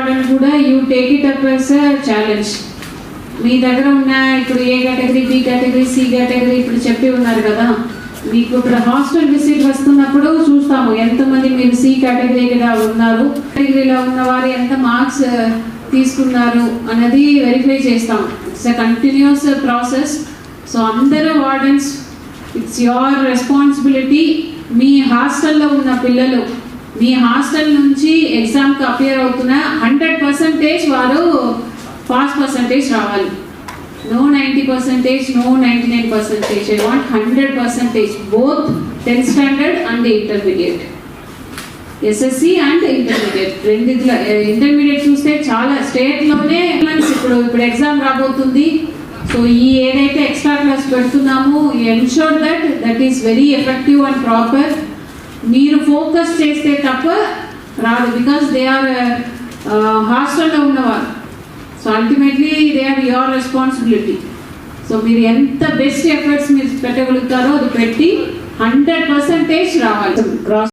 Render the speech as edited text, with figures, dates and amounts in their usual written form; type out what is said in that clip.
Warden కూడా you take it up as a challenge. మీ దగ్గర ఉన్న ఇప్పుడు A category, B category, C category ఇప్పుడు చెప్పి ఉన్నారు కదా, మీకు ఇప్పుడు హాస్టల్ విజిట్ వస్తున్నప్పుడు చూస్తాము ఎంతమంది మీరు సి కేటగిరీగా ఉన్నారు, కేటగిరీలో ఉన్న వారు ఎంత మార్క్స్ తీసుకున్నారు అన్నది వెరిఫై చేస్తాం. It's a continuous process. So అందరూ వార్డెన్స్, ఇట్స్ యువర్ రెస్పాన్సిబిలిటీ. మీ హాస్టల్లో ఉన్న పిల్లలు మీ హాస్టల్ నుంచి ఎగ్జామ్కి అపియర్ అవుతున్న 100% వారు పాస్ పర్సంటేజ్ రావాలి. No 90%, no 99%. I want 100%, both 10th standard and the intermediate. SSC and intermediate. Intermediate చూస్తే చాలా స్టేట్లోనే ఇప్పుడు ఎగ్జామ్ రాబోతుంది. సో ఈ ఏదైతే ఎక్స్ట్రా క్లాస్ పెడుతున్నామో ensure that is very effective and proper. మీరు ఫోకస్ చేస్తే తప్ప రాదు, బికాస్ దే ఆర్ హాస్టల్లో ఉన్నవారు. So ultimately they are your responsibility. So మీరు ఎంత బెస్ట్ ఎఫర్ట్స్ మీరు పెట్టగలుగుతారో అది పెట్టి 100% రావాలి.